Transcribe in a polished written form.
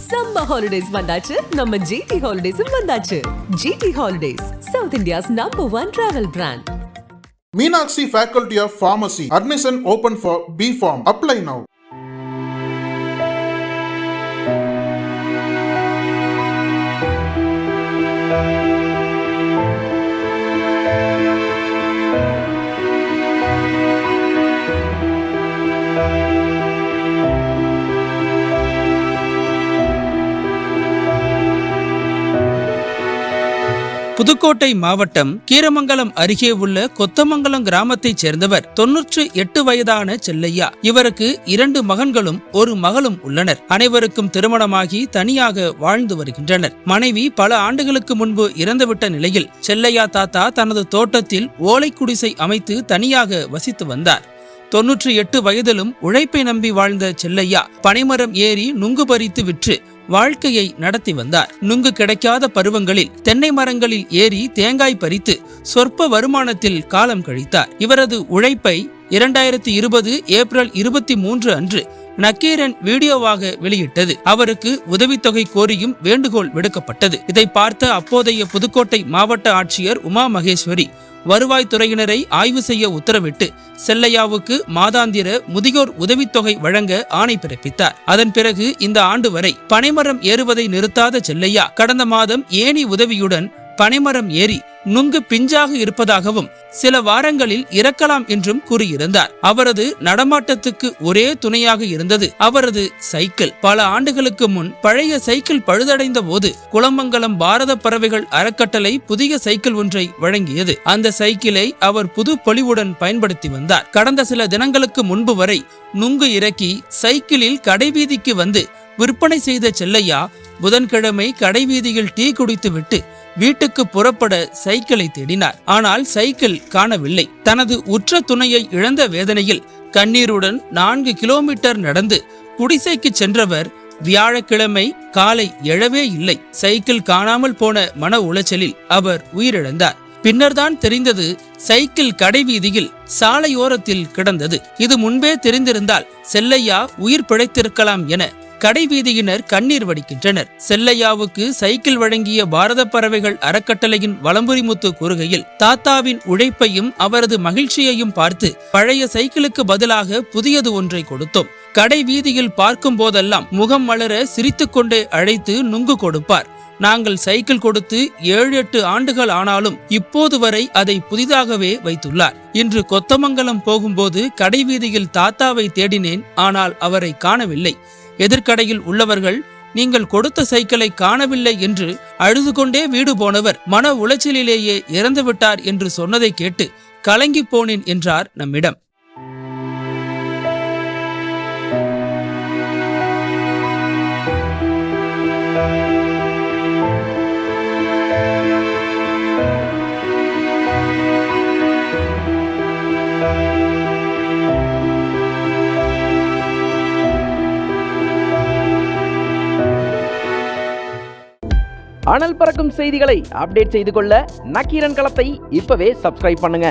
Summer holidays வந்தாச்சு, நம்ம GT Holidays வந்தாச்சு. GT Holidays, South India's #1 travel brand. Meenakshi Faculty of Pharmacy. Admission open for B.Pharm. Apply now. Pudukkottai மாவட்டம் கீரமங்கலம் அருகே உள்ள கொத்தமங்கலம் கிராமத்தைச் சேர்ந்தவர் 98 வயதான செல்லையா. இவருக்கு 2 மகன்களும் 1 மகளும் உள்ளனர். அனைவருக்கும் திருமணமாகி தனியாக வாழ்ந்து வருகின்றனர். மனைவி பல ஆண்டுகளுக்கு முன்பு இறந்துவிட்ட நிலையில் செல்லையா தாத்தா தனது தோட்டத்தில் ஓலை குடிசை அமைத்து தனியாக வசித்து வந்தார். 98 வயதிலும் உழைப்பை நம்பி வாழ்ந்த செல்லையா பனைமரம் ஏறி நுங்கு பறித்து விற்று வாழ்க்கையை நடத்தி வந்தார். நுங்கு கிடைக்காத பருவங்களில் தென்னை மரங்களில் ஏறி தேங்காய் பறித்து சொற்ப வருமானத்தில் காலம் கழித்தார். இவரது உழைப்பை 2020 ஏப்ரல் 23 அன்று நக்கீரன் வீடியோவாக வெளியிட்டது. அவருக்கு உதவித்தொகை கோரியும் வேண்டுகோள் விடுக்கப்பட்டது. இதை பார்த்த அப்போதைய புதுக்கோட்டை மாவட்ட ஆட்சியர் உமா மகேஸ்வரி வருவாய்த்துறையினரை ஆய்வு செய்ய உத்தரவிட்டு செல்லையாவுக்கு மாதாந்திர முதியோர் உதவித்தொகை வழங்க ஆணை பிறப்பித்தார். அதன் பிறகு இந்த ஆண்டு வரை பனைமரம் ஏறுவதை நிறுத்தாத செல்லையா கடந்த மாதம் ஏணி உதவியுடன் பனைமரம் ஏறி நுங்கு பிஞ்சாக இருப்பதாகவும் சில வாரங்களில் இறக்கலாம் என்றும் கூறியிருந்தார். அவரது நடமாட்டத்துக்கு ஒரே துணையாக இருந்தது அவரது சைக்கிள். பல ஆண்டுகளுக்கு முன் பழைய சைக்கிள் பழுதடைந்த போது குளமங்கலம் பாரத பறவைகள் அறக்கட்டளை புதிய சைக்கிள் ஒன்றை வழங்கியது. அந்த சைக்கிளை அவர் புது பொலிவுடன் பயன்படுத்தி வந்தார். கடந்த சில தினங்களுக்கு முன்பு வரை நுங்கு இறக்கி சைக்கிளில் கடைவீதிக்கு வந்து விற்பனை செய்த செல்லையா புதன்கிழமை கடைவீதியில் டீ குடித்து விட்டு வீட்டுக்கு புறப்பட சைக்கிளை தேடினார். ஆனால் சைக்கிள் காணவில்லை. தனது உற்ற துணையை இழந்த வேதனையில் கண்ணீருடன் 4 கிலோமீட்டர் நடந்து குடிசைக்கு சென்றவர் வியாழக்கிழமை காலை எழவே இல்லை. சைக்கிள் காணாமல் போன மன உளைச்சலில் அவர் உயிரிழந்தார். பின்னர்தான் தெரிந்தது சைக்கிள் கடைவீதியில் சாலையோரத்தில் கிடந்தது. இது முன்பே தெரிந்திருந்தால் செல்லையா உயிர் பிழைத்திருக்கலாம் என கடைவீதியினர் கண்ணீர் வடிக்கின்றனர். செல்லையாவுக்கு சைக்கிள் வழங்கிய பாரத பறவைகள் அறக்கட்டளையின் வலம்புரிமுத்து கூறுகையில், தாத்தாவின் உழைப்பையும் அவரது மகிழ்ச்சியையும் பார்த்து பழைய சைக்கிளுக்கு பதிலாக புதியது ஒன்றை கொடுத்தோம். கடை வீதியில் பார்க்கும் போதெல்லாம் முகம் மலர சிரித்துக்கொண்டே அழைத்து நுங்கு கொடுப்பார். நாங்கள் சைக்கிள் கொடுத்து 7-8 ஆண்டுகள் ஆனாலும் இப்போது வரை அதை புதிதாகவே வைத்துள்ளார். இன்று கொத்தமங்கலம் போகும்போது கடைவீதியில் தாத்தாவை தேடினேன். ஆனால் அவரை காணவில்லை. எதிர்கடையில் உள்ளவர்கள் நீங்கள் கொடுத்த சைக்கிளை காணவில்லை என்று அழுது கொண்டே வீடு போனவர் மன உளைச்சலிலேயே இறந்துவிட்டார் என்று சொன்னதை கேட்டு கலங்கி போனேன் என்றார் நம்மிடம். அனல் பறக்கும் செய்திகளை அப்டேட் செய்து கொள்ள நக்கீரன் களத்தை இப்பவே சப்ஸ்கிரைப் பண்ணுங்க.